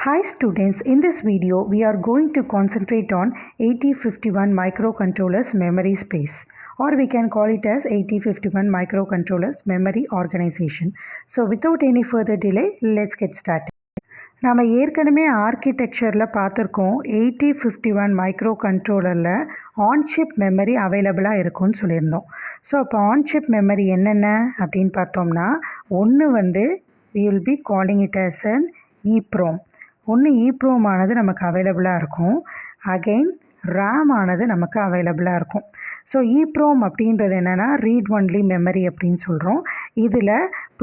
Hi students, in this video we are going to concentrate on 8051 microcontrollers memory space, or we can call it as 8051 microcontrollers memory organization. So without any further delay, let's get started. நாம் ஏற்கனவே ஆர்கிடெக்சரில் பார்த்துருக்கோம் 8051 micro கண்ட்ரோலரில் ஆன்சிப் memory அவைலபிளாக இருக்கும்னு சொல்லியிருந்தோம். So அப்போ ஆன்சிப் memory என்னென்ன அப்படின்னு பார்த்தோம்னா, ஒன்று we will be calling it as an EEPROM. ஒன்று EEPROM ஆனது நமக்கு அவைலபிளாக இருக்கும். அகெயின் RAM ஆனது நமக்கு அவைலபிளாக இருக்கும். ஸோ EEPROM அப்படின்றது என்னென்னா ரீட் ஒன்லி மெமரி அப்படின்னு சொல்கிறோம். இதில்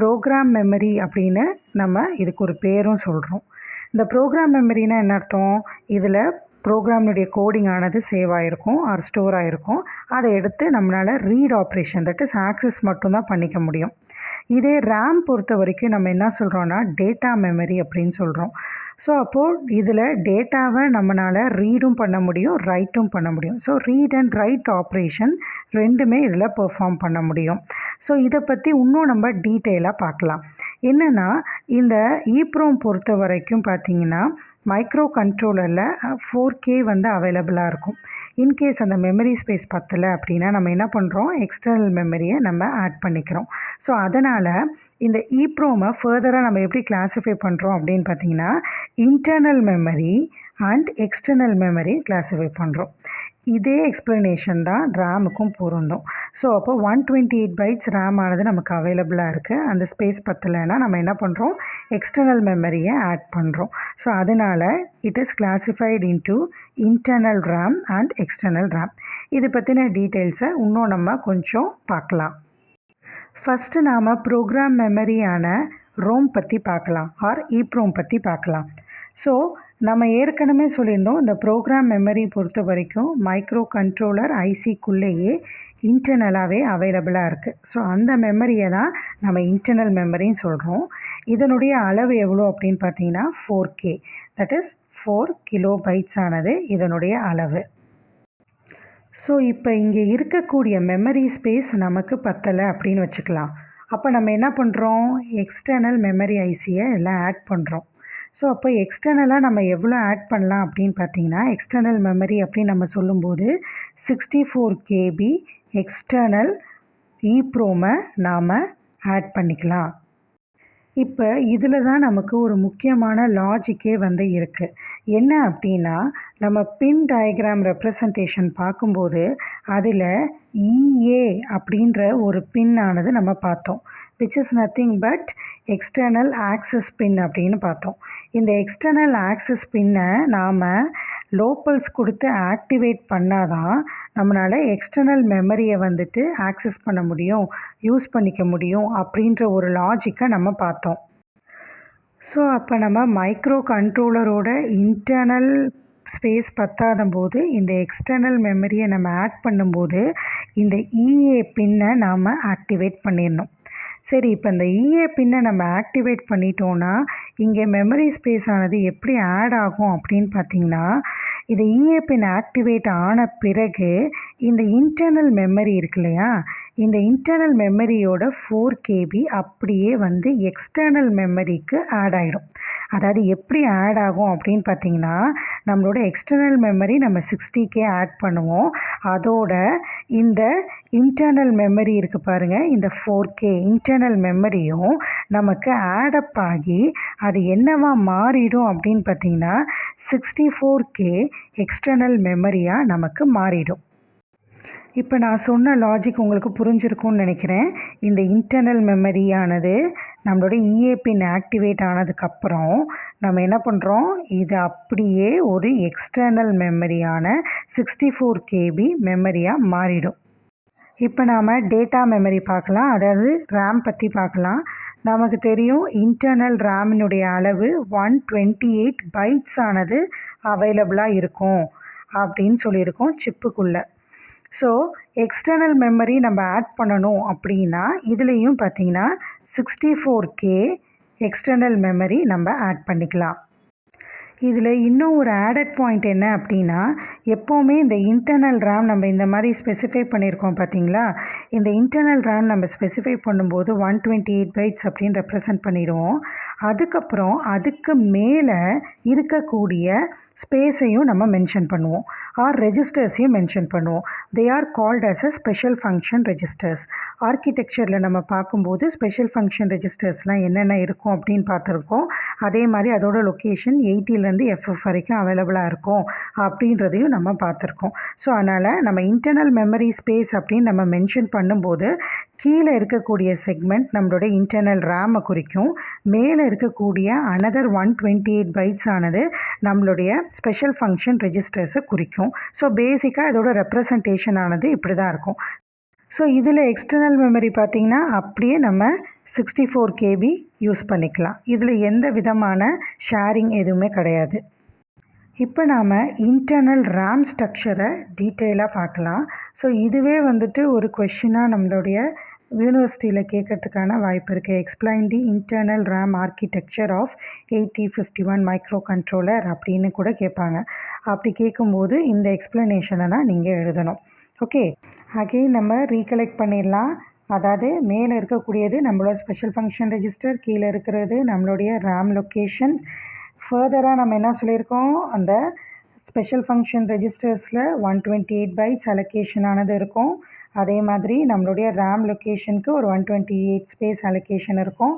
ப்ரோக்ராம் மெமரி அப்படின்னு நம்ம இதுக்கு ஒரு பேரும் சொல்கிறோம். இந்த ப்ரோக்ராம் மெமரினா என்ன அர்த்தம்? இதில் ப்ரோக்ராம்னுடைய கோடிங் ஆனது சேவ் ஆகிருக்கும் ஆர் ஸ்டோர் ஆகிருக்கும். அதை எடுத்து நம்மளால் read operation, that is access மட்டும்தான் பண்ணிக்க முடியும். இதே RAM பொறுத்த வரைக்கும் நம்ம என்ன சொல்கிறோன்னா டேட்டா மெமரி அப்படின்னு சொல்கிறோம். ஸோ அப்போது இதில் டேட்டாவை நம்மளால் ரீடும் பண்ண முடியும், ரைட்டும் பண்ண முடியும். So read and right operation ரெண்டுமே இதில் பெர்ஃபார்ம் பண்ண முடியும். ஸோ இதை பற்றி இன்னும் நம்ம டீட்டெயிலாக பார்க்கலாம். என்னென்னா, இந்த EEPROM பொறுத்த வரைக்கும் பார்த்திங்கன்னா மைக்ரோ கண்ட்ரோலரில் 4K அவைலபிளாக இருக்கும். இன்கேஸ் அந்த மெமரி ஸ்பேஸ் பத்தலை அப்படின்னா நம்ம என்ன பண்ணுறோம், எக்ஸ்டர்னல் மெமரியை நம்ம ஆட் பண்ணிக்கிறோம். ஸோ அதனால் இந்த EEPROM-ஐ ஃபர்தராக நம்ம எப்படி கிளாஸிஃபை பண்ணுறோம் அப்படின்னு பார்த்தீங்கன்னா, internal memory and external memory classify பண்ணுறோம். இதே எக்ஸ்ப்ளனேஷன் தான் ரேமுக்கும் பொருந்தும். ஸோ அப்போ 128 bytes RAM ஆனது நமக்கு அவைலபிளாக இருக்குது. அந்த ஸ்பேஸ் பத்தலைன்னா நம்ம என்ன பண்ணுறோம், எக்ஸ்டர்னல் மெமரியை ஆட் பண்ணுறோம். ஸோ அதனால் it is classified into internal RAM and external RAM. இது பற்றின டீட்டெயில்ஸை இன்னும் நம்ம கொஞ்சம் பார்க்கலாம். ஃபஸ்ட்டு நாம் ப்ரோக்ராம் மெமரியான ரோம் பற்றி பார்க்கலாம், ஆர் EEPROM பற்றி பார்க்கலாம். ஸோ நம்ம ஏற்கனவே சொல்லியிருந்தோம், இந்த ப்ரோக்ராம் மெமரி பொறுத்த வரைக்கும் மைக்ரோ கண்ட்ரோலர் ஐசிக்குள்ளேயே இன்டர்னலாகவே அவைலபிளாக இருக்குது. ஸோ அந்த மெமரியை தான் நம்ம இன்டர்னல் மெமரின்னு சொல்கிறோம். இதனுடைய அளவு எவ்வளோ அப்படின்னு பார்த்தீங்கன்னா 4K, தட் இஸ் 4 கிலோபைட்ஸ் ஆனது இதனுடைய அளவு. ஸோ இப்போ இங்கே இருக்கக்கூடிய மெமரி ஸ்பேஸ் நமக்கு பத்தலை அப்படின்னு வச்சுக்கலாம். அப்போ நம்ம என்ன பண்ணுறோம், எக்ஸ்டர்னல் மெமரி ஐசியை எல்லாம் ஆட் பண்ணுறோம். ஸோ அப்போ எக்ஸ்டர்னலாக நம்ம எவ்வளோ ஆட் பண்ணலாம் அப்படின்னு பார்த்தீங்கன்னா, எக்ஸ்டர்னல் மெமரி அப்படின்னு நம்ம சொல்லும்போது 64 KB எக்ஸ்டர்னல் EEPROM-ஐ நாம் ஆட் பண்ணிக்கலாம். இப்போ இதில் தான் நமக்கு ஒரு முக்கியமான லாஜிக்கே இருக்குது. என்ன அப்படின்னா, நம்ம பின் டயக்ராம் ரெப்ரசன்டேஷன் பார்க்கும்போது அதில் EA அப்படின்ற ஒரு பின் ஆனது நம்ம பார்த்தோம், which is nothing but external access pin அப்படின்னு பார்த்தோம். இந்த எக்ஸ்டர்னல் ஆக்சஸ் பின்னை நாம் லோக்கல்ஸ் கொடுத்து ஆக்டிவேட் பண்ணால் தான் நம்மளால் எக்ஸ்டர்னல் மெமரியை ஆக்சஸ் பண்ண முடியும், யூஸ் பண்ணிக்க முடியும் அப்படின்ற ஒரு லாஜிக்கை நம்ம பார்த்தோம். ஸோ அப்போ நம்ம மைக்ரோ கண்ட்ரோலரோட இன்டர்னல் ஸ்பேஸ் பத்தாத போது இந்த எக்ஸ்டர்னல் மெமரியை நம்ம ஆட் பண்ணும்போது இந்த EA பின்னை நாம் ஆக்டிவேட் பண்ணிடணும். சரி, இப்போ இந்த EA பின்னை நம்ம ஆக்டிவேட் பண்ணிட்டோன்னா இங்கே மெமரி ஸ்பேஸ் ஆனது எப்படி ஆட் ஆகும் அப்படின்னு பார்த்தீங்கன்னா, இது EA பின் ஆக்டிவேட் ஆன பிறகு இந்த இன்டர்னல் மெமரி இருக்கு இல்லையா, இந்த இன்டர்னல் மெமரியோட 4 KB அப்படியே எக்ஸ்டர்னல் மெமரிக்கு ஆட் ஆகிடும். அதாவது எப்படி ஆட் ஆகும் அப்படின்னு பார்த்தீங்கன்னா, நம்மளோட எக்ஸ்டர்னல் மெமரி நம்ம 60K ஆட் பண்ணுவோம். அதோட இந்த இன்டர்னல் மெமரி இருக்குது பாருங்கள், இந்த 4K இன்டர்னல் மெமரியும் நமக்கு ஆடப் ஆகி அது என்னவா மாறிடும் அப்படின்னு பார்த்தீங்கன்னா 64K எக்ஸ்டர்னல் மெமரியாக நமக்கு மாறிடும். இப்போ நான் சொன்ன லாஜிக் உங்களுக்கு புரிஞ்சிருக்கும்னு நினைக்கிறேன். இந்த இன்டர்னல் மெமரியானது நம்மளோட EA பின் ஆக்டிவேட் ஆனதுக்கப்புறம் நம்ம என்ன பண்ணுறோம், இது அப்படியே ஒரு எக்ஸ்டர்னல் மெமரியான 64 KB மெமரியாக மாறிடும். இப்போ நாம் டேட்டா மெமரி பார்க்கலாம், அதாவது RAM பற்றி பார்க்கலாம். நமக்கு தெரியும் இன்டர்னல் RAMனுடைய அளவு 128 bytes ஆனது அவைலபிளாக இருக்கும் அப்படின்னு சொல்லியிருக்கோம் சிப்புக்குள்ளே. ஸோ எக்ஸ்டர்னல் மெமரி நம்ம ஆட் பண்ணணும் அப்படின்னா இதுலேயும் பார்த்திங்கன்னா 64K எக்ஸ்டர்னல் மெமரி நம்ம ஆட் பண்ணிக்கலாம். இதில் இன்னும் ஒரு ஆடட் பாயிண்ட் என்ன அப்படின்னா, எப்போவுமே இந்த இன்டர்னல் RAM நம்ம இந்த மாதிரி ஸ்பெசிஃபை பண்ணியிருக்கோம் பார்த்தீங்களா, இந்த இன்டர்னல் RAM நம்ம ஸ்பெசிஃபை பண்ணும்போது 128 bytes அப்படின்னு ரெப்ரசன்ட் பண்ணிடுவோம். அதுக்கப்புறம் அதுக்கு மேலே இருக்கக்கூடிய ஸ்பேஸையும் நம்ம மென்ஷன் பண்ணுவோம் ஆர் ரெஜிஸ்டர்ஸையும் மென்ஷன் பண்ணுவோம். They are called as a special function registers. ஆர்கிடெக்சரில் நம்ம பார்க்கும்போது ஸ்பெஷல் ஃபங்க்ஷன் ரெஜிஸ்டர்ஸ்லாம் என்னென்ன இருக்கும் அப்படின்னு பார்த்துருக்கோம். அதே மாதிரி அதோட லொக்கேஷன் 80லேருந்து FF வரைக்கும் அவைலபிளாக இருக்கும் அப்படின்றதையும் நம்ம பார்த்துருக்கோம். ஸோ அதனால் நம்ம இன்டர்னல் மெமரி ஸ்பேஸ் அப்படின்னு நம்ம மென்ஷன் பண்ணும்போது கீழே இருக்கக்கூடிய செக்மெண்ட் நம்மளோட இன்டர்னல் ரேமை குறிக்கும். மேலே இருக்கக்கூடிய another 128 bytes ஆனது நம்மளுடைய ஸ்பெஷல் ஃபங்க்ஷன் ரெஜிஸ்டர்ஸை குறிக்கும். ஸோ பேசிக்காக இதோட ரெப்ரசன்டேஷன் ஆனது இப்படி தான் இருக்கும். ஸோ இதில் எக்ஸ்டர்னல் மெமரி பார்த்திங்கன்னா அப்படியே நம்ம 64 KB யூஸ் பண்ணிக்கலாம். இதில் எந்த விதமான ஷேரிங் எதுவுமே கிடையாது. இப்போ நாம் இன்டர்னல் ரேம் ஸ்ட்ரக்சரை டீட்டெயிலாக பார்க்கலாம். ஸோ இதுவே வந்துட்டு ஒரு கொஷினாக நம்மளுடைய யூனிவர்சிட்டியில் கேட்கறதுக்கான வாய்ப்பு இருக்குது. Explain the internal RAM architecture of 8051 micro controller அப்படின்னு கூட கேட்பாங்க. அப்படி கேட்கும்போது இந்த எக்ஸ்ப்ளனேஷனை தான் நீங்கள் எழுதணும். ஓகே, அகெயின் நம்ம ரீகலெக்ட் பண்ணிடலாம். அதாவது மேலே இருக்கக்கூடியது நம்மளோட ஸ்பெஷல் ஃபங்க்ஷன் ரெஜிஸ்டர், கீழே இருக்கிறது நம்மளுடைய ரேம் லொக்கேஷன். ஃபர்தராக நம்ம என்ன சொல்லியிருக்கோம், அந்த ஸ்பெஷல் ஃபங்க்ஷன் ரெஜிஸ்டர்ஸில் 128 bytes அலோகேஷன் ஆனது இருக்கும். அதே மாதிரி நம்மளுடைய ரேம் லொக்கேஷனுக்கு ஒரு 128 ஸ்பேஸ் அலோகேஷன் இருக்கும்.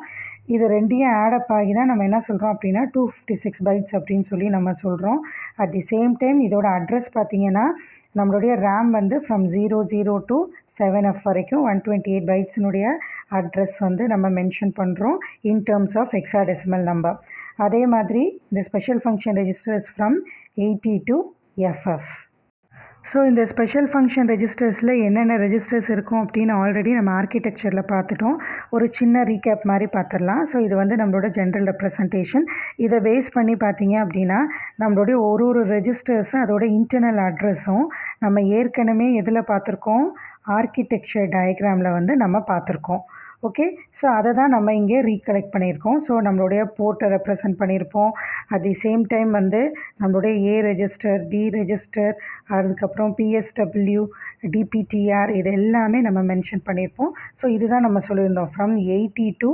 இது ரெண்டையும் ஆடப் ஆகி தான் நம்ம என்ன சொல்கிறோம் அப்படின்னா 256 bytes அப்படின்னு சொல்லி நம்ம சொல்கிறோம். அட் தி சேம் டைம் இதோட அட்ரஸ் பார்த்திங்கன்னா நம்மளுடைய ரேம் வந்து ஃப்ரம் 00 to 7F வரைக்கும் 128 bytesனுடைய அட்ரஸ் வந்து நம்ம மென்ஷன் பண்ணுறோம் in terms of hexadecimal number. அதே மாதிரி இந்த special function registers from 80 to FF. So இந்த ஸ்பெஷல் ஃபங்க்ஷன் ரெஜிஸ்டர்ஸில் என்னென்ன ரெஜிஸ்டர்ஸ் இருக்கும் அப்படின்னு ஆல்ரெடி நம்ம ஆர்கிடெக்சரில் பார்த்துட்டோம். ஒரு சின்ன ரீகேப் மாதிரி பார்த்துடலாம். ஸோ இது வந்து நம்மளோட ஜென்ரல் ரெப்ரசன்டேஷன். இதை பேஸ் பண்ணி பார்த்தீங்க அப்படின்னா நம்மளுடைய ஒரு ரெஜிஸ்டர்ஸும் அதோட இன்டர்னல் அட்ரஸும் நம்ம ஏற்கனவே எதில் பார்த்துருக்கோம், ஆர்கிடெக்சர் டயக்ராமில் வந்து நம்ம பார்த்துருக்கோம். ஓகே, ஸோ அதை தான் நம்ம இங்கே ரீகலெக்ட் பண்ணியிருக்கோம். ஸோ நம்மளுடைய போர்ட்டை ரெப்ரசன்ட் பண்ணியிருப்போம். அட் தி சேம் டைம் வந்து நம்மளுடைய A ரெஜிஸ்டர், D ரெஜிஸ்டர், அதுக்கப்புறம் PSW, DPTR இது எல்லாமே நம்ம மென்ஷன் பண்ணியிருப்போம். ஸோ இதுதான் நம்ம சொல்லியிருந்தோம், ஃப்ரம் 80 to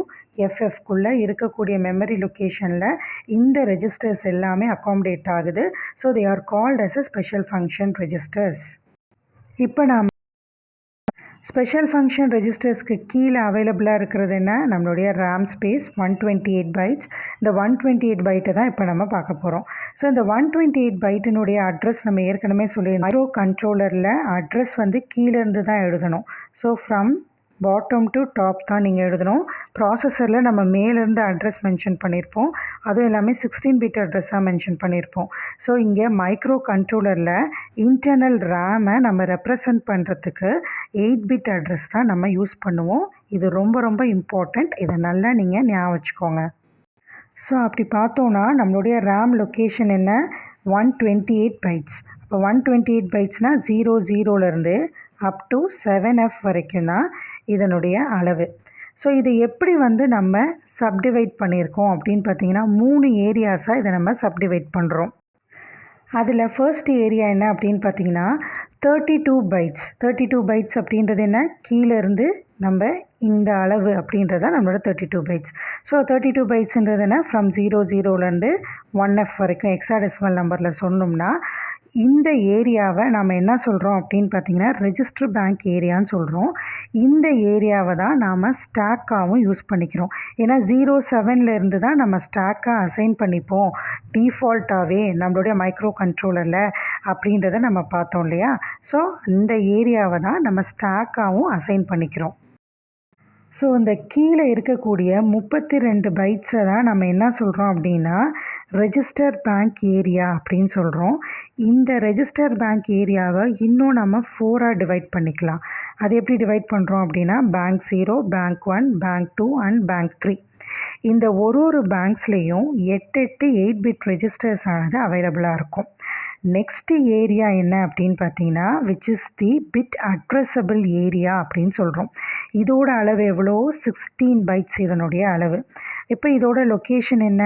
FFக்குள்ளே இருக்கக்கூடிய மெமரி லொக்கேஷனில் இந்த ரெஜிஸ்டர்ஸ் எல்லாமே அகாமடேட் ஆகுது. So they are called as a special function registers. இப்போ நாம் ஸ்பெஷல் ஃபங்க்ஷன் ரெஜிஸ்டர்ஸ்க்கு கீழே அவைலபிளாக இருக்கிறது என்ன, நம்மளுடைய ரேம் ஸ்பேஸ் 128 bytes. இந்த 128 byte தான் இப்போ நம்ம பார்க்க போகிறோம். ஸோ இந்த 128 byteனுடைய அட்ரஸ் நம்ம ஏற்கனவே சொல்லியிருந்தோம். மைக்ரோ கண்ட்ரோலரில் அட்ரஸ் வந்து கீழேருந்து தான் எழுதணும். So from bottom to top தான் நீங்கள் எழுதணும். ப்ராசஸரில் நம்ம மேலேருந்து அட்ரஸ் மென்ஷன் பண்ணியிருப்போம். அதுவும் எல்லாமே 16-bit அட்ரஸாக மென்ஷன் பண்ணியிருப்போம். ஸோ இங்கே மைக்ரோ கண்ட்ரோலரில் இன்டர்னல் ரேமை நம்ம ரெப்ரசன்ட் பண்ணுறதுக்கு 8-bit அட்ரஸ் தான் நம்ம யூஸ் பண்ணுவோம். இது ரொம்ப ரொம்ப இம்பார்ட்டண்ட். இதை நல்லா நீங்கள் ஞாபகம் வச்சுக்கோங்க. ஸோ அப்படி பார்த்தோன்னா நம்மளுடைய ரேம் லொக்கேஷன் என்ன, 128 bytes. இப்போ 128 bytesனால் 00லேருந்து அப் டு 7F வரைக்கும் தான் இதனுடைய அளவு. ஸோ இதை எப்படி வந்து நம்ம சப்டிவைட் பண்ணியிருக்கோம் அப்படின்னு பார்த்தீங்கன்னா 3 ஏரியாஸாக இதை நம்ம சப்டிவைட் பண்ணுறோம். அதில் ஃபர்ஸ்ட் ஏரியா என்ன அப்படின்னு பார்த்தீங்கன்னா 32 bytes. 32 bytes அப்படின்றது என்ன, கீழேருந்து நம்ம இந்த அளவு அப்படின்றத நம்மளோட 32 bytes. ஸோ 32 bytesன்றது என்ன, ஃப்ரம் 00லேருந்து 1F வரைக்கும் ஹெக்ஸாடெசிமல் நம்பரில் சொன்னோம்னா இந்த ஏரியாவை நம்ம என்ன சொல்கிறோம் அப்படின்னு பார்த்தீங்கன்னா ரெஜிஸ்டர் பேங்க் ஏரியான்னு சொல்கிறோம். இந்த ஏரியாவை தான் நாம் ஸ்டாக்காகவும் யூஸ் பண்ணிக்கிறோம். ஏன்னா 07லேருந்து தான் நம்ம ஸ்டாக்காக அசைன் பண்ணிப்போம் டிஃபால்ட்டாகவே நம்மளுடைய மைக்ரோ கண்ட்ரோலரில் அப்படின்றத நம்ம பார்த்தோம் இல்லையா. ஸோ இந்த ஏரியாவை தான் நம்ம ஸ்டாக்காகவும் அசைன் பண்ணிக்கிறோம். ஸோ இந்த கீழே இருக்கக்கூடிய 32 bytesஸை தான் நம்ம என்ன சொல்கிறோம் அப்படின்னா ரெஜிஸ்டர் பேங்க் ஏரியா அப்படின்னு சொல்கிறோம். இந்த ரெஜிஸ்டர் பேங்க் ஏரியாவை இன்னும் நம்ம 4ஆக டிவைட் பண்ணிக்கலாம். அது எப்படி டிவைட் பண்ணுறோம் அப்படின்னா bank 0, bank 1, bank 2 and bank 3. இந்த ஒரு பேங்க்ஸ்லேயும் 8 ரெஜிஸ்டர்ஸ் ஆனது அவைலபிளாக இருக்கும். நெக்ஸ்ட் ஏரியா என்ன அப்படின்னு பார்த்தீங்கன்னா which is the bit addressable area அப்படின்னு சொல்கிறோம். இதோட அளவு எவ்வளோ, 16 bytes இதனுடைய அளவு. இப்போ இதோட லொக்கேஷன் என்ன,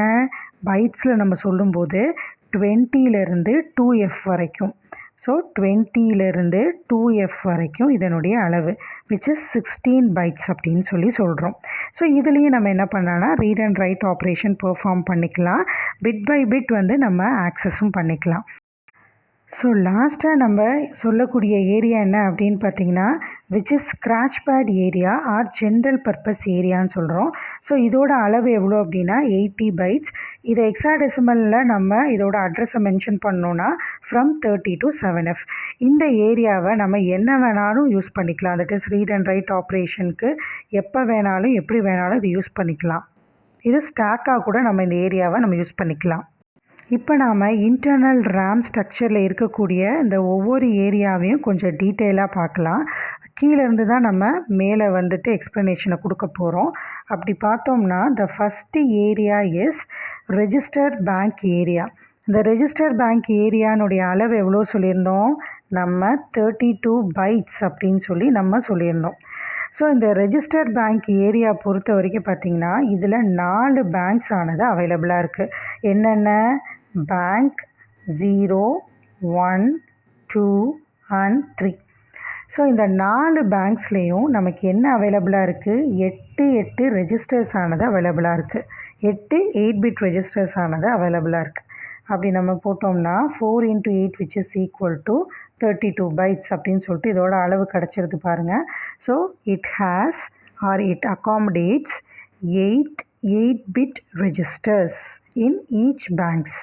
பைட்ஸில் நம்ம சொல்லும்போது 20லேருந்து 2F வரைக்கும். ஸோ 20லேருந்து 2F வரைக்கும் இதனுடைய அளவு விச் இஸ் 16 பைட்ஸ் அப்படின்னு சொல்கிறோம். ஸோ இதுலேயும் நம்ம என்ன பண்ணலாம்னா read and right operation perform பண்ணிக்கலாம். பிட் பை பிட் வந்து நம்ம ஆக்சஸும் பண்ணிக்கலாம். ஸோ லாஸ்ட்டாக நம்ம சொல்லக்கூடிய ஏரியா என்ன அப்படின்னு பார்த்தீங்கன்னா which is scratch pad area are general purpose ஏரியான்னு சொல்கிறோம். ஸோ இதோட அளவு எவ்வளோ அப்படின்னா 80 பைட்ஸ். இதை எக்ஸாடெசிமலில் நம்ம இதோட அட்ரஸை மென்ஷன் பண்ணோன்னா ஃப்ரம் 30 to 7F. இந்த ஏரியாவை நம்ம என்ன வேணாலும் யூஸ் பண்ணிக்கலாம். That is read and write ஆப்ரேஷனுக்கு எப்போ வேணாலும் எப்படி வேணாலும் இது யூஸ் பண்ணிக்கலாம். இது ஸ்டாக்காக கூட நம்ம இந்த ஏரியாவை நம்ம யூஸ் பண்ணிக்கலாம். இப்போ நாம் இன்டர்னல் ரேம் ஸ்ட்ரக்சரில் இருக்கக்கூடிய இந்த ஒவ்வொரு ஏரியாவையும் கொஞ்சம் டீட்டெயிலாக பார்க்கலாம். கீழேருந்து தான் நம்ம மேலே வந்துட்டு எக்ஸ்ப்ளனேஷனை கொடுக்க போகிறோம். அப்படி பார்த்தோம்னா the first area is register bank area. இந்த ரெஜிஸ்டர் பேங்க் ஏரியானுடைய அளவு எவ்வளோ சொல்லியிருந்தோம்? நம்ம 32 பைட்ஸ் அப்படின்னு நம்ம சொல்லியிருந்தோம். ஸோ இந்த ரெஜிஸ்டர் பேங்க் ஏரியா பொறுத்த வரைக்கும் பார்த்திங்கன்னா இதில் 4 பேங்க்ஸ் ஆனது அவைலபிளாக இருக்குது. என்னென்ன? Bank 0, 1, 2 and 3. ஸோ இந்த 4 பேங்க்ஸ்லேயும் நமக்கு என்ன அவைலபிளாக இருக்குது? 8 ரெஜிஸ்டர்ஸ் ஆனது அவைலபிளாக இருக்குது. 8 பிட் ரெஜிஸ்டர்ஸ் ஆனது அவைலபிளாக இருக்குது. அப்படி நம்ம போட்டோம்னா 4 into 8 which is equal to 32 bytes அப்படின்னு இதோட அளவு கிடச்சிருது பாருங்கள். So it has or it accommodates 8 bit registers in each banks.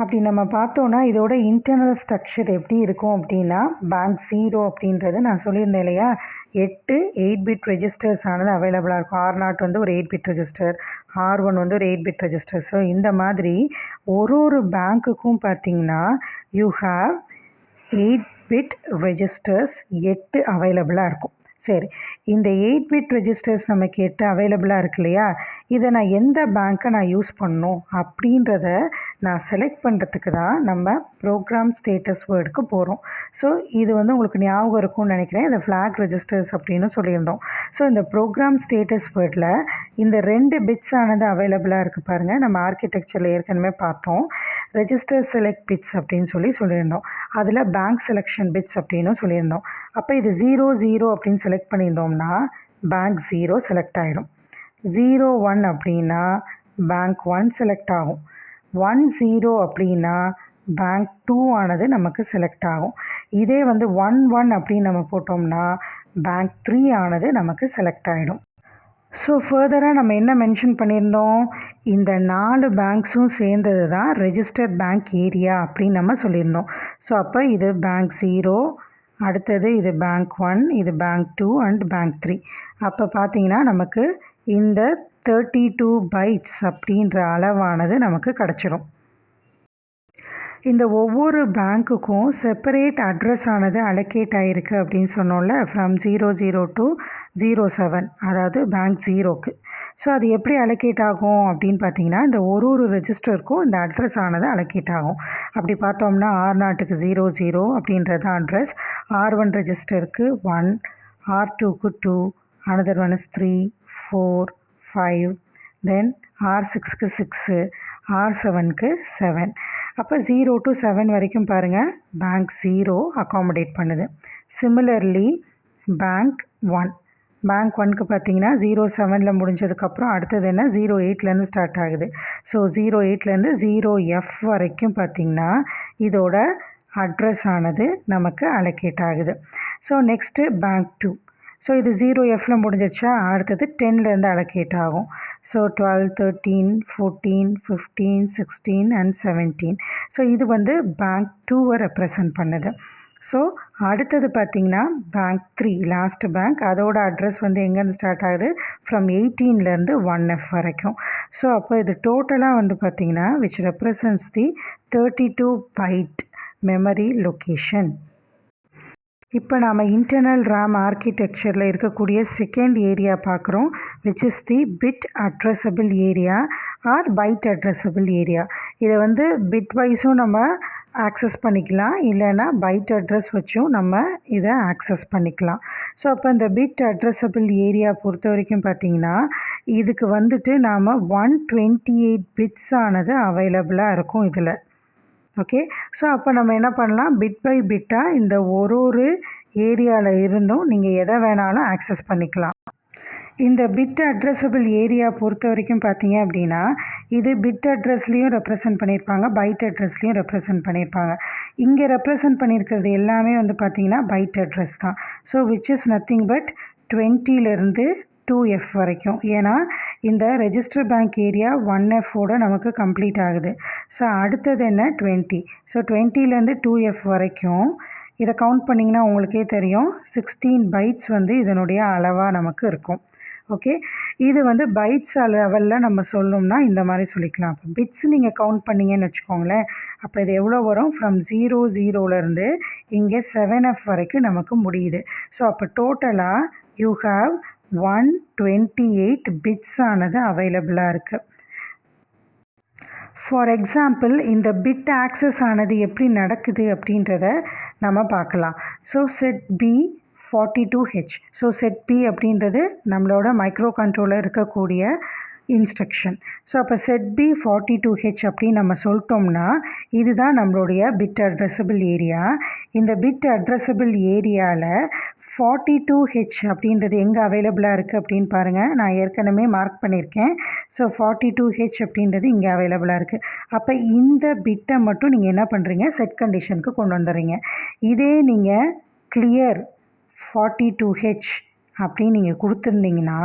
அப்படி நம்ம பார்த்தோன்னா இதோட இன்டர்னல் ஸ்ட்ரக்சர் எப்படி இருக்கும் அப்படின்னா பேங்க் 0 அப்படின்றது நான் சொல்லியிருந்தேன் இல்லையா, 8 பிட் ரெஜிஸ்டர்ஸ் ஆனது அவைலபிளாக இருக்கும். R0 வந்து ஒரு 8 பிட் ரெஜிஸ்டர், R1 வந்து ஒரு 8 பிட் ரெஜிஸ்டர். ஸோ இந்த மாதிரி ஒரு பேங்க்குக்கும் பார்த்திங்கன்னா யூ ஹாவ் 8 பிட் ரெஜிஸ்டர்ஸ் 8 அவைலபிளாக இருக்கும். சரி, இந்த 8 பிட் ரெஜிஸ்டர்ஸ் நமக்கு 8 அவைலபிளாக இருக்கு இல்லையா, இதை நான் எந்த பேங்க்கை நான் யூஸ் பண்ணணும் அப்படின்றத நான் செலக்ட் பண்ணுறதுக்கு தான் நம்ம ப்ரோக்ராம் ஸ்டேட்டஸ் வேர்டுக்கு போகிறோம். ஸோ இது வந்து உங்களுக்கு ஞாபகம் இருக்கும்னு நினைக்கிறேன். இந்த ஃப்ளாக் ரெஜிஸ்டர்ஸ் அப்படின்னு சொல்லியிருந்தோம். ஸோ இந்த ப்ரோக்ராம் ஸ்டேட்டஸ் வேர்டில் இந்த 2 பிட்ஸ் ஆனது அவைலபிளாக இருக்குது பாருங்கள். நம்ம ஆர்கிடெக்சரில் ஏற்கனவே பார்த்தோம். ரெஜிஸ்டர் செலக்ட் பிட்ஸ் அப்படின்னு சொல்லியிருந்தோம். அதில் பேங்க் செலெக்ஷன் பிட்ஸ் அப்படின்னு சொல்லியிருந்தோம். அப்போ இது 0 அப்படின்னு செலக்ட் பண்ணியிருந்தோம்னா பேங்க் 0 செலக்ட் ஆகிடும். 01 அப்படின்னா பேங்க் 1 செலக்ட் ஆகும். 10 அப்படின்னா பேங்க் 2 ஆனது நமக்கு செலக்ட் ஆகும். இதே வந்து 11 அப்படின்னு நம்ம போட்டோம்னா பேங்க் 3 ஆனது நமக்கு செலக்ட் ஆகிடும். ஸோ ஃபர்தராக நம்ம என்ன மென்ஷன் பண்ணியிருந்தோம்? இந்த 4 பேங்க்ஸும் சேர்ந்தது தான் ரெஜிஸ்டர்ட் பேங்க் ஏரியா அப்படின்னு நம்ம சொல்லியிருந்தோம். ஸோ அப்போ இது பேங்க் 0, அடுத்தது இது பேங்க் 1, இது பேங்க் 2 அண்ட் பேங்க் 3. அப்போ பார்த்தீங்கன்னா நமக்கு இந்த 32 பைட்ஸ் அப்படின்ற அளவானது நமக்கு கிடச்சிரும். இந்த ஒவ்வொரு பேங்க்குக்கும் செப்பரேட் அட்ரஸ் ஆனது அலோகேட் ஆகிருக்கு அப்படின்னு சொன்னோம்ல, ஃப்ரம் 00 to 07, அதாவது பேங்க் 0க்கு. ஸோ அது எப்படி அலோகேட் ஆகும் அப்படின்னு பார்த்தீங்கன்னா இந்த ஒரு ரெஜிஸ்டருக்கும் இந்த அட்ரஸ் ஆனது அலோகேட் ஆகும். அப்படி பார்த்தோம்னா R0க்கு 00 அப்படின்றது address, R1 ரெஜிஸ்டருக்கு 1, R2க்கு 2, another one is 3, 4, 5, then R6க்கு 6, R7க்கு 7. அப்போ 0 to 7 வரைக்கும் பாருங்கள் பேங்க் 0 அகாமடேட் பண்ணுது. சிமிலர்லி பேங்க் 1, பேங்க் 1க்கு பார்த்தீங்கன்னா 07ல் முடிஞ்சதுக்கப்புறம் அடுத்தது என்ன 08லேருந்து ஸ்டார்ட் ஆகுது. ஸோ 08லேருந்து 0F வரைக்கும் பார்த்திங்கன்னா இதோட அட்ரஸ் ஆனது நமக்கு அலோகேட் ஆகுது. So next bank 2. ஸோ இது 0Fல முடிஞ்சிச்சா, அடுத்தது 10லேருந்து அலோகேட் ஆகும். So 12, 13, 14, 15, 16 and 17. ஸோ இது வந்து பேங்க் 2வை ரெப்ரசன்ட் பண்ணுது. ஸோ அடுத்தது பார்த்திங்கன்னா பேங்க் 3, லாஸ்ட் பேங்க், அதோட அட்ரஸ் வந்து எங்கேருந்து ஸ்டார்ட் ஆகுது? ஃப்ரம் 18லேருந்து 1F வரைக்கும். ஸோ அப்போ இது டோட்டலாக வந்து பார்த்திங்கன்னா which represents the 32 byte memory location. இப்போ நாம் இன்டர்னல் ரேம் ஆர்கிடெக்சரில் இருக்கக்கூடிய செகண்ட் ஏரியா பார்க்குறோம், which is the bit addressable area or byte addressable area. இதை வந்து பிட் வைஸும் நம்ம ஆக்சஸ் பண்ணிக்கலாம், இல்லைன்னா பைட் அட்ரஸ் வச்சும் நம்ம இதை ஆக்சஸ் பண்ணிக்கலாம். ஸோ அப்போ இந்த பிட் அட்ரஸபிள் ஏரியா பொறுத்த வரைக்கும் பார்த்திங்கன்னா இதுக்கு வந்துட்டு நாம் 128 பிட்ஸ் ஆனது அவைலபிளாக இருக்கும் இதில். ஓகே. ஸோ அப்போ நம்ம என்ன பண்ணலாம், பிட் பை பிட்டாக இந்த ஒரு ஏரியாவில் இருந்தும் நீங்கள் எதை வேணாலும் ஆக்சஸ் பண்ணிக்கலாம். இந்த பிட் அட்ரஸபிள் ஏரியா பொறுத்த வரைக்கும் பார்த்தீங்க அப்படின்னா, இது பிட் அட்ரஸ்லேயும் ரெப்ரசன்ட் பண்ணியிருப்பாங்க, பைட் அட்ரஸ்லேயும் ரெப்ரசன்ட் பண்ணியிருப்பாங்க. இங்கே ரெப்ரசன்ட் பண்ணியிருக்கிறது எல்லாமே வந்து பார்த்தீங்கன்னா பைட் அட்ரஸ் தான். So which is nothing but 20லேருந்து 2F வரைக்கும். ஏன்னா இந்த ரெஜிஸ்டர் பேங்க் ஏரியா 1Fோட நமக்கு கம்ப்ளீட் ஆகுது. ஸோ அடுத்தது என்ன 20. ஸோ 20லேருந்து 2F வரைக்கும் இதை கவுண்ட் பண்ணிங்கன்னா உங்களுக்கே தெரியும் 16 பைட்ஸ் வந்து இதனுடைய அளவாக நமக்கு இருக்கும். ஓகே. இது வந்து பைட்ஸ் லெவலில் நம்ம சொல்லணும்னா இந்த மாதிரி சொல்லிக்கலாம். அப்போ பிட்ஸ் நீங்கள் கவுண்ட் பண்ணிங்கன்னு வச்சுக்கோங்களேன், அப்போ இது எவ்வளோ வரும், ஃப்ரம் 00லேருந்து இங்கே 7F வரைக்கும் நமக்கு முடியுது. ஸோ அப்போ டோட்டலாக யூ ஹாவ் 128 பிட்ஸ் ஆனது அவைலபிளாக இருக்குது. ஃபார் எக்ஸாம்பிள் இந்த பிட் ஆக்சஸ் ஆனது எப்படி நடக்குது அப்படின்றத நம்ம பார்க்கலாம். So set B 42H. So set B அப்படின்றது நம்மளோட மைக்ரோ கண்ட்ரோலர் இருக்கக்கூடிய இன்ஸ்ட்ரக்ஷன். ஸோ அப்போ செட் பி 42H அப்படின்னு நம்ம சொல்லிட்டோம்னா இதுதான் நம்மளுடைய பிட் அட்ரஸபிள் ஏரியா. இந்த பிட் அட்ரஸபிள் ஏரியாவில் 42H அப்படின்றது எங்கே அவைலபிளாக இருக்குது அப்படின்னு பாருங்கள். நான் ஏற்கனவே மார்க் பண்ணியிருக்கேன். ஸோ 42H அப்படின்றது இங்கே அவைலபிளாக இருக்குது. அப்போ இந்த பிட்டை மட்டும் நீங்கள் என்ன பண்ணுறீங்க, செட் கண்டிஷனுக்கு கொண்டு வந்துடுறீங்க. இதே நீங்கள் கிளியர் 42H அப்படின்னு நீங்கள் கொடுத்துருந்தீங்கன்னா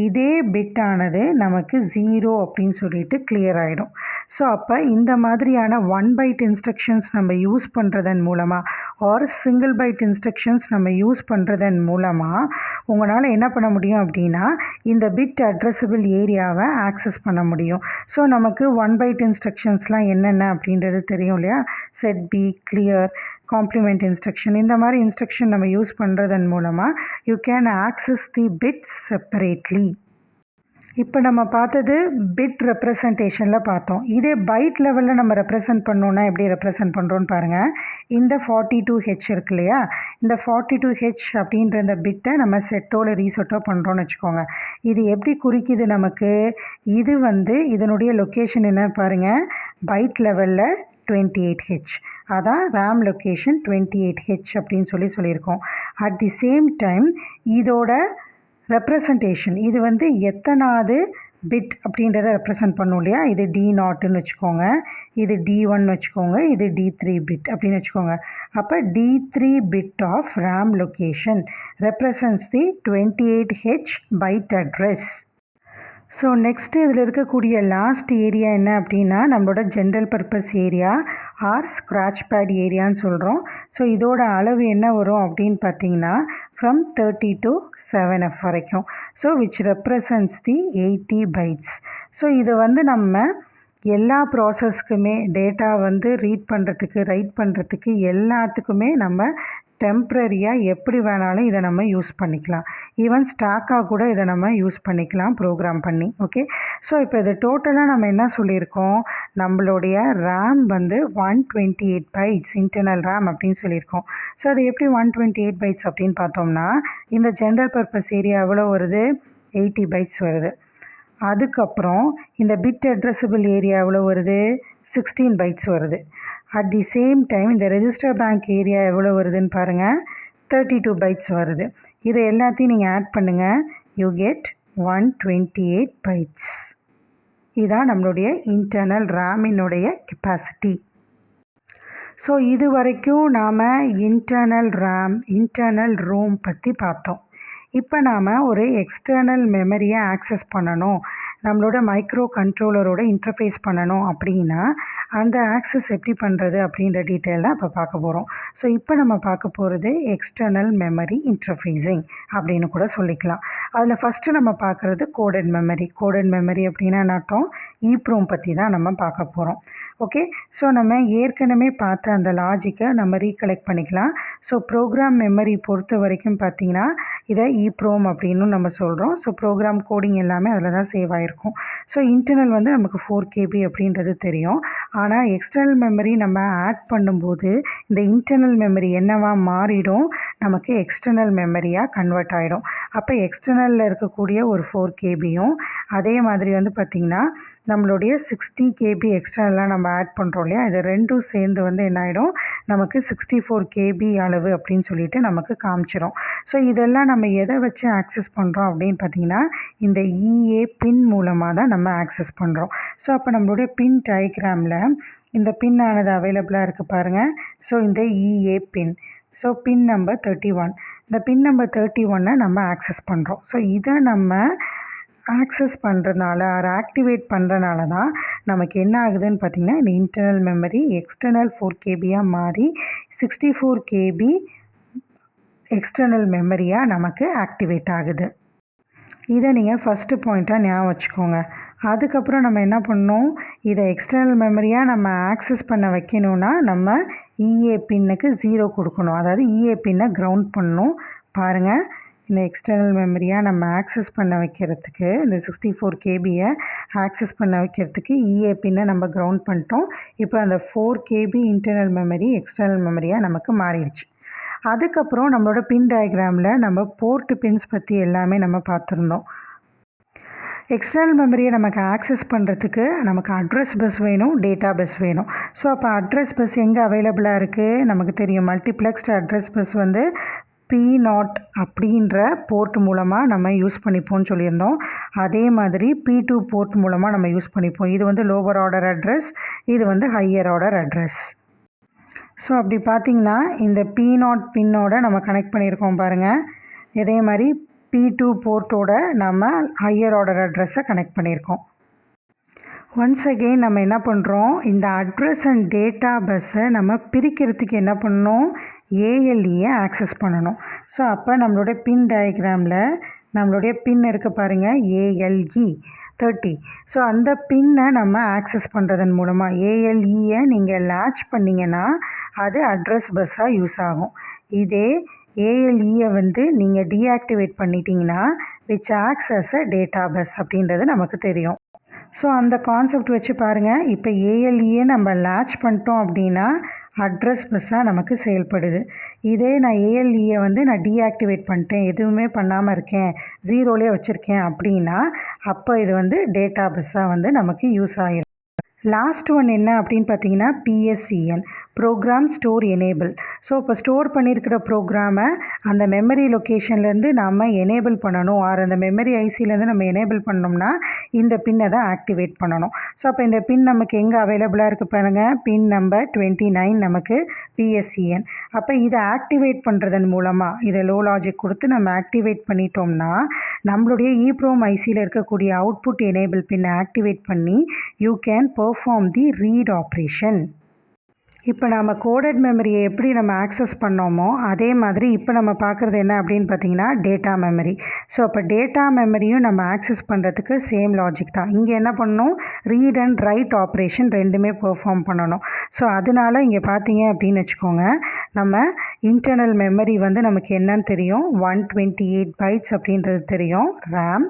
இதே பிட்டானது நமக்கு 0 அப்படின்னு சொல்லிட்டு கிளியர் ஆகிடும். ஸோ அப்போ இந்த மாதிரியான 1 பைட் இன்ஸ்ட்ரக்ஷன்ஸ் நம்ம யூஸ் பண்ணுறதன் மூலமாக ஆர் சிங்கிள் பைட் இன்ஸ்ட்ரக்ஷன்ஸ் நம்ம யூஸ் பண்ணுறதன் மூலமாக உங்களால் என்ன பண்ண முடியும் அப்படின்னா இந்த பிட் அட்ரஸபிள் ஏரியாவை ஆக்சஸ் பண்ண முடியும். ஸோ நமக்கு 1 பைட் இன்ஸ்ட்ரக்ஷன்ஸ்லாம் என்னென்ன அப்படின்றது தெரியும் இல்லையா, set B, clear, complement instruction, இந்த மாதிரி இன்ஸ்ட்ரக்ஷன் நம்ம யூஸ் பண்ணுறதன் மூலமாக you can access the bits separately. இப்போ நம்ம பார்த்தது பிட் ரெப்ரசன்டேஷனில் பார்த்தோம். இதே பைட் லெவலில் நம்ம ரெப்ரசன்ட் பண்ணோன்னா எப்படி ரெப்ரசன்ட் பண்ணுறோன்னு பாருங்கள். இந்த 42H இருக்கு இல்லையா, இந்த 42H அப்படின்ற இந்த பிட்டை நம்ம செட்டோட ரீசெட்டோ பண்ணுறோன்னு வச்சுக்கோங்க. இது எப்படி குறிக்குது நமக்கு, இது வந்து இதனுடைய லொக்கேஷன் என்ன பாருங்கள், பைட் லெவலில் 28H, அதான் ரேம் லொக்கேஷன் 28H அப்படின்னு சொல்லியிருக்கோம். அட் தி சேம் டைம் இதோட ரெப்ரசன்டேஷன் இது வந்து எத்தனாவது பிட் அப்படின்றத ரெப்ரசன்ட் பண்ணும் இல்லையா, இது D0ன்னு வச்சுக்கோங்க, இது D1 வச்சுக்கோங்க, இது D3 பிட் அப்படின்னு வச்சுக்கோங்க. அப்போ D3 bit of RAM location represents the 28H byte address. So next இதில் இருக்கக்கூடிய லாஸ்ட் ஏரியா என்ன அப்படின்னா நம்மளோட general purpose area are scratch pad ஏரியான்னு சொல்கிறோம். ஸோ இதோட அளவு என்ன வரும் அப்படின்னு பார்த்தீங்கன்னா ஃப்ரம் 30 to 7F வரைக்கும். So which represents the 80 bytes. So இது வந்து நம்ம எல்லா ப்ராசஸ்க்குமே டேட்டா வந்து ரீட் பண்ணுறதுக்கு, ரைட் பண்ணுறதுக்கு எல்லாத்துக்குமே நம்ம டெம்ப்ரரியாக எப்படி வேணாலும் இதை நம்ம யூஸ் பண்ணிக்கலாம். ஈவன் ஸ்டாக்காக கூட இதை நம்ம யூஸ் பண்ணிக்கலாம் ப்ரோக்ராம் பண்ணி. ஓகே. ஸோ இப்போ இது டோட்டலாக நம்ம என்ன சொல்லியிருக்கோம், நம்மளுடைய ரேம் வந்து 128 பைட்ஸ் இன்டர்னல் ரேம் அப்படின்னு சொல்லியிருக்கோம். ஸோ அது எப்படி 128 பைட்ஸ் அப்படின்னு பார்த்தோம்னா இந்த ஜென்ரல் பர்பஸ் ஏரியா எவ்வளோ வருது, 80 பைட்ஸ் வருது. அதுக்கப்புறம் இந்த பிட் அட்ரஸபிள் ஏரியா எவ்வளோ வருது, 16 பைட்ஸ் வருது. அட் தி சேம் டைம் இந்த ரெஜிஸ்டர் பேங்க் ஏரியா எவ்வளோ வருதுன்னு பாருங்கள், 32 பைட்ஸ் வருது. இதை எல்லாத்தையும் நீங்கள் ஆட் பண்ணுங்கள், யூ கெட் 128 பைட்ஸ். இதுதான் நம்மளுடைய இன்டர்னல் ரேமினுடைய கெப்பாசிட்டி. ஸோ இது வரைக்கும் நாம் இன்டர்னல் ரேம், இன்டர்னல் ரோம் பற்றி பார்த்தோம். இப்போ நாம் ஒரு எக்ஸ்டர்னல் மெமரியை ஆக்சஸ் பண்ணணும், நம்மளோட மைக்ரோ கண்ட்ரோலரோட இன்டர்ஃபேஸ் பண்ணணும் அப்படின்னா அந்த ஆக்சஸ் எப்படி பண்ணுறது அப்படின்ற டீட்டெயில் தான் இப்போ பார்க்க போகிறோம். ஸோ இப்போ நம்ம பார்க்க போகிறது எக்ஸ்டர்னல் மெமரி இன்டர்ஃபேஸிங் அப்படின்னு கூட சொல்லிக்கலாம். அதில் ஃபஸ்ட்டு நம்ம பார்க்குறது கோடட் மெமரி. கோடட் மெமரி அப்படின்னா அர்த்தம் EEPROM பற்றி தான் நம்ம பார்க்க போகிறோம். ஓகே. ஸோ நம்ம ஏற்கனவே பார்த்த அந்த லாஜிக்கை நம்ம ரீகலெக்ட் பண்ணிக்கலாம். ஸோ ப்ரோக்ராம் மெமரி பொறுத்த வரைக்கும் பார்த்திங்கன்னா இதை EEPROM அப்படின்னு நம்ம சொல்கிறோம். ஸோ ப்ரோக்ராம் கோடிங் எல்லாமே அதில் தான் சேவ் ஆகிருக்கும். ஸோ இன்டர்னல் வந்து நமக்கு 4 KB அப்படின்றது தெரியும். ஆனால் எக்ஸ்டர்னல் மெமரி நம்ம ஆட் பண்ணும்போது இந்த இன்டர்னல் மெமரி என்னவா மாறிடும், நமக்கு எக்ஸ்டர்னல் மெமரியாக கன்வெர்ட் ஆகிடும். அப்போ எக்ஸ்டர்னலில் இருக்கக்கூடிய ஒரு 4 KBயும் அதே மாதிரி வந்து பார்த்திங்கன்னா நம்மளுடைய 60 கேபி எக்ஸ்டர்னலாக நம்ம ஆட் பண்ணுறோம் இல்லையா, இது ரெண்டும் சேர்ந்து வந்து என்ன ஆகிடும், நமக்கு 64 கேபி அளவு அப்படின்னு சொல்லிட்டு நமக்கு காமிச்சிரும். ஸோ இதெல்லாம் நம்ம எதை வச்சு ஆக்சஸ் பண்ணுறோம் அப்படின்னு பார்த்தீங்கன்னா, இந்த இஏ பின் மூலமாக தான் நம்ம ஆக்சஸ் பண்ணுறோம். ஸோ அப்போ நம்மளுடைய பின் டயக்ராமில் இந்த பின் ஆனது அவைலபிளாக இருக்குது பாருங்கள். ஸோ இந்த இஏ பின், ஸோ பின் நம்பர் 31, இந்த பின் நம்பர் 31 நம்ம ஆக்சஸ் பண்ணுறோம். ஸோ இதை நம்ம ஆக்சஸ் பண்ணுறதுனால ஆக்டிவேட் பண்ணுறனால தான் நமக்கு என்ன ஆகுதுன்னு பார்த்திங்கன்னா, இந்த இன்டர்னல் மெமரி எக்ஸ்டர்னல் 4 கேபியாக மாறி 64 கேபி எக்ஸ்டர்னல் மெமரியாக நமக்கு ஆக்டிவேட் ஆகுது. இதை நீங்கள் ஃபஸ்ட்டு பாயிண்ட்டாக ஞாபகம் வச்சுக்கோங்க. அதுக்கப்புறம் நம்ம என்ன பண்ணணும், இதை எக்ஸ்டர்னல் மெமரியாக நம்ம ஆக்சஸ் பண்ண வைக்கணும்னா நம்ம இஏ பின்னுக்கு 0 கொடுக்கணும். அதாவது இஏ பின்னை கிரவுண்ட் பண்ணணும். பாருங்கள், இந்த எக்ஸ்டர்னல் மெமரியாக நம்ம ஆக்சஸ் பண்ண வைக்கிறதுக்கு, இந்த 64 கேபியை ஆக்சஸ் பண்ண வைக்கிறதுக்கு இஏ பின்னை நம்ம கிரவுண்ட் பண்ணிட்டோம். இப்போ அந்த 4 கேபி இன்டர்னல் மெமரி எக்ஸ்டர்னல் மெமரியாக நமக்கு மாறிடுச்சு. அதுக்கப்புறம் நம்மளோட பின் டயக்ராமில் நம்ம போர்ட் பின்ஸ் பற்றி எல்லாமே நம்ம பார்த்துருந்தோம். எக்ஸ்டர்னல் மெமரியை நமக்கு ஆக்சஸ் பண்ணுறதுக்கு நமக்கு அட்ரஸ் பஸ் வேணும், டேட்டா பஸ் வேணும். ஸோ அப்போ அட்ரஸ் பஸ் எங்கே அவைலபிளாக இருக்குது நமக்கு தெரியும். மல்டிப்ளெக்ஸ்டு அட்ரஸ் பஸ் வந்து P0 அப்படின்ற போர்ட் மூலமாக நம்ம யூஸ் பண்ணிப்போம்னு சொல்லியிருந்தோம். அதே மாதிரி P2 போர்ட் மூலமாக நம்ம யூஸ் பண்ணிப்போம். இது வந்து லோவர் ஆர்டர் அட்ரஸ், இது வந்து ஹையர் ஆர்டர் அட்ரஸ். ஸோ அப்படி பார்த்திங்கன்னா இந்த P0 பின்னோட நம்ம கனெக்ட் பண்ணியிருக்கோம் பாருங்கள். இதே மாதிரி P2 போர்ட்டோட நம்ம ஹையர் ஆர்டர் அட்ரஸை கனெக்ட் பண்ணியிருக்கோம். ஒன்ஸ் அகெயின் நம்ம என்ன பண்ணுறோம், இந்த அட்ரஸ் அண்ட் டேட்டா பஸ்ஸை நம்ம பிரிக்கிறதுக்கு என்ன பண்ணணும், ஏஎல்இயை ஆக்சஸ் பண்ணணும். ஸோ அப்போ நம்மளோட பின் டயக்ராமில் நம்மளுடைய பின் இருக்குது பாருங்கள், ஏஎல்இ 30. ஸோ அந்த பின்னை நம்ம ஆக்சஸ் பண்ணுறதன் மூலமாக ஏஎல்இயை நீங்கள் லாட்ச் பண்ணிங்கன்னா அது அட்ரஸ் பஸ்ஸாக யூஸ் ஆகும். இதே ஏஎல்இயை வந்து நீங்கள் டீஆக்டிவேட் பண்ணிட்டீங்கன்னா which acts as a data bus அப்படின்றது நமக்கு தெரியும். ஸோ அந்த கான்செப்ட் வச்சு பாருங்கள், இப்போ ஏஎல்இயை நம்ம லாட்ச் பண்ணிட்டோம் அப்படின்னா அட்ரஸ் பஸ்ஸாக நமக்கு செயல்படுது. இதே நான் ஏஎல்இயை வந்து நான் டீஆக்டிவேட் பண்ணிட்டேன், எதுவுமே பண்ணாமல் இருக்கேன், 0லே வச்சுருக்கேன் அப்படின்னா அப்போ இது வந்து டேட்டா பஸ்ஸாக வந்து நமக்கு யூஸ் ஆகிடும். லாஸ்ட் ஒன் என்ன அப்படின்னு பார்த்தீங்கன்னா PSEN, program store enable. So இப்போ ஸ்டோர் பண்ணியிருக்கிற ப்ரோக்ராமை அந்த மெமரி லொக்கேஷன்லேருந்து நம்ம எனேபிள் பண்ணணும், அந்த மெமரி ஐசிலேருந்து நம்ம எனேபிள் பண்ணோம்னா இந்த பின்னை தான் ஆக்டிவேட் பண்ணணும். ஸோ அப்போ இந்த பின் நமக்கு எங்கே அவைலபிளாக இருக்குது பாருங்கள், பின் நம்பர் 29 நமக்கு PSEN. அப்போ இதை ஆக்டிவேட் பண்ணுறதன் மூலமாக இதை லோ லாஜிக் கொடுத்து நம்ம ஆக்டிவேட் பண்ணிட்டோம்னா நம்மளுடைய EEPROM ஐசியில் இருக்கக்கூடிய அவுட்புட் எனேபிள் பின்னை ஆக்டிவேட் பண்ணி you can perform the read operation. இப்போ நம்ம கோடட் மெமரியை எப்படி நம்ம ஆக்சஸ் பண்ணோமோ அதே மாதிரி இப்போ நம்ம பார்க்குறது என்ன அப்படின்னு பார்த்தீங்கன்னா டேட்டா மெமரி. ஸோ அப்போ டேட்டா மெமரியும் நம்ம ஆக்சஸ் பண்ணுறதுக்கு சேம் லாஜிக் தான். இங்கே என்ன பண்ணணும், ரீட் அண்ட் ரைட் ஆப்ரேஷன் ரெண்டுமே பெர்ஃபார்ம் பண்ணணும். ஸோ அதனால இங்கே பார்த்தீங்க அப்படின்னு வச்சுக்கோங்க, நம்ம இன்டர்னல் மெமரி வந்து நமக்கு என்னன்னு தெரியும், 128 பைட்ஸ் அப்படின்றது தெரியும் RAM.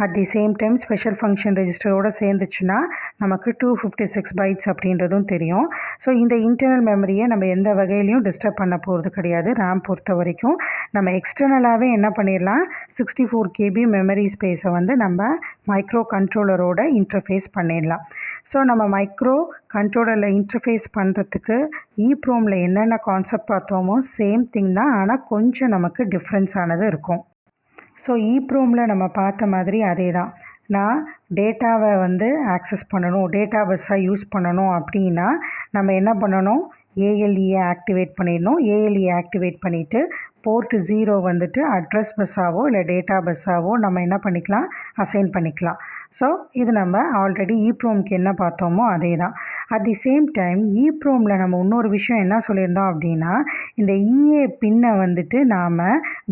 At the same time special function ரெஜிஸ்டரோடு சேர்ந்துச்சுன்னா நமக்கு 256 பைட்ஸ் அப்படின்றதும் தெரியும். ஸோ இந்த இன்டர்னல் மெமரியை நம்ம எந்த வகையிலையும் டிஸ்டர்ப் பண்ண போகிறது கிடையாது. ரேம் பொறுத்த வரைக்கும் நம்ம எக்ஸ்டர்னலாகவே என்ன பண்ணிடலாம், 64 கேபி மெமரி ஸ்பேஸை வந்து நம்ம மைக்ரோ கண்ட்ரோலரோட இன்டர்ஃபேஸ் பண்ணிடலாம். ஸோ நம்ம மைக்ரோ கண்ட்ரோலரில் இன்டர்ஃபேஸ் பண்ணுறதுக்கு EEPROMல என்னென்ன கான்செப்ட் பார்த்தோமோ சேம் திங் தான், ஆனால் கொஞ்சம் நமக்கு டிஃப்ரென்ஸ் ஆனது இருக்கும். ஸோ EEPROMல நம்ம பார்த்த மாதிரி அதே தான். நான் டேட்டாவை வந்து ஆக்சஸ் பண்ணணும், டேட்டா பஸ்ஸாக யூஸ் பண்ணணும் அப்படின்னா நம்ம என்ன பண்ணணும், ஏஎல்இயை ஆக்டிவேட் பண்ணிடணும். ஏஎல்இயை ஆக்டிவேட் பண்ணிவிட்டு போர்ட் 0 வந்துட்டு அட்ரஸ் பஸ்ஸாவோ இல்லை டேட்டா பஸ்ஸாவோ நம்ம என்ன பண்ணிக்கலாம், அசைன் பண்ணிக்கலாம். ஸோ இது நம்ம ஆல்ரெடி EEPROMக்கு என்ன பார்த்தோமோ அதே தான். அட் தி சேம் டைம் EEPROMல நம்ம இன்னொரு விஷயம் என்ன சொல்லியிருந்தோம் அப்படின்னா, இந்த இஏ பின்னை வந்துட்டு நாம்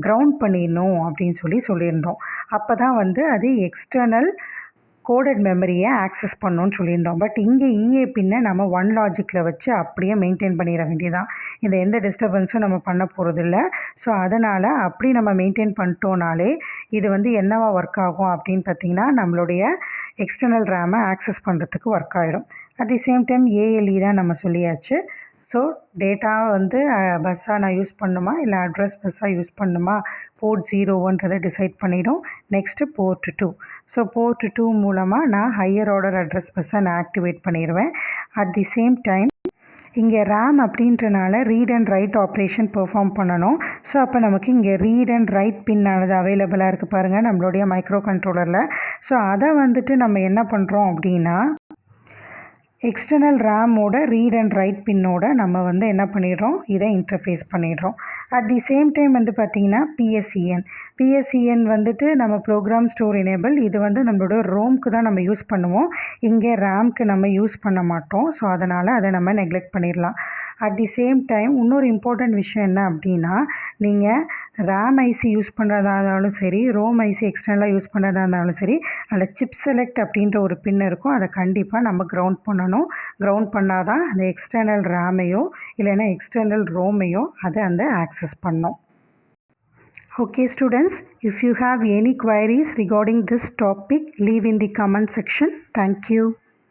கிரவுண்ட் பண்ணிடணும் அப்படின்னு சொல்லியிருந்தோம். அப்போ தான் வந்து அது எக்ஸ்டர்னல் கோடட் மெமரியை ஆக்சஸ் பண்ணணும்னு சொல்லியிருந்தோம். பட் இங்கே இஏ பின்னை நம்ம ஒன் லாஜிக்கில் வச்சு அப்படியே மெயின்டைன் பண்ணிட வேண்டியதான். இந்த எந்த டிஸ்டர்பன்ஸும் நம்ம பண்ண போகிறதில்ல. ஸோ அதனால் அப்படி நம்ம மெயின்டைன் பண்ணிட்டோனாலே இது வந்து என்னவா ஒர்க் ஆகும் அப்படின்னு பார்த்திங்கன்னா நம்மளுடைய எக்ஸ்டர்னல் ரேமை ஆக்சஸ் பண்ணுறதுக்கு ஒர்க் ஆகிடும். At the same time ALE தான் நம்ம சொல்லியாச்சு. ஸோ டேட்டா வந்து பஸ்ஸாக நான் யூஸ் பண்ணணுமா இல்லை அட்ரஸ் பஸ்ஸாக யூஸ் பண்ணணுமா, போர்ட் 01ன்றதை டிசைட் பண்ணிடும். Next port 2. ஸோ போர்ட் 2 மூலமாக நான் ஹையர் ஆர்டர் அட்ரஸ் பஸ்ஸை நான் ஆக்டிவேட் பண்ணிடுவேன். அட் தி சேம் டைம் இங்கே ரேம் அப்படின்றனால read and right operation perform பண்ணணும். ஸோ அப்போ நமக்கு இங்கே ரீட் அண்ட் ரைட் பின்னானது அவைலபிளாக இருக்குது பாருங்கள் நம்மளுடைய மைக்ரோ கண்ட்ரோலரில். ஸோ அதை வந்துட்டு நம்ம என்ன பண்ணுறோம் அப்படின்னா, எக்ஸ்டர்னல் ரேமோட ரீட் அண்ட் ரைட் பின்னோட நம்ம வந்து என்ன பண்ணிடுறோம், இதை இன்டர்ஃபேஸ் பண்ணிடுறோம். அட் தி சேம் டைம் வந்து பார்த்திங்கன்னா பிஎஸ்சிஎன் வந்துட்டு நம்ம ப்ரோக்ராம் ஸ்டோர் எனேபிள். இது வந்து நம்மளோட ரோம்க்கு தான் நம்ம யூஸ் பண்ணுவோம், இங்கே ரேம்க்கு நம்ம யூஸ் பண்ண மாட்டோம். ஸோ அதனால் அதை நம்ம நெக்லெக்ட் பண்ணிடலாம். அட் தி சேம் டைம் இன்னொரு இம்பார்ட்டண்ட் விஷயம் என்ன அப்படின்னா, நீங்கள் ரேம் ஐசி யூஸ் பண்ணுறதா இருந்தாலும் சரி, ரோம் ஐசி எக்ஸ்டர்னலாக யூஸ் பண்ணுறதா இருந்தாலும் சரி, அதில் சிப் செலக்ட் அப்படின்ற ஒரு பின் இருக்கும். அதை கண்டிப்பாக நம்ம கிரவுண்ட் பண்ணணும். கிரவுண்ட் பண்ணால் தான் அந்த எக்ஸ்டர்னல் ரேமையோ இல்லைன்னா எக்ஸ்டர்னல் ரோமையோ அதை அந்த ஆக்சஸ் பண்ணோம். Okay students, if you have any queries regarding this topic, leave in the comment section. Thank you.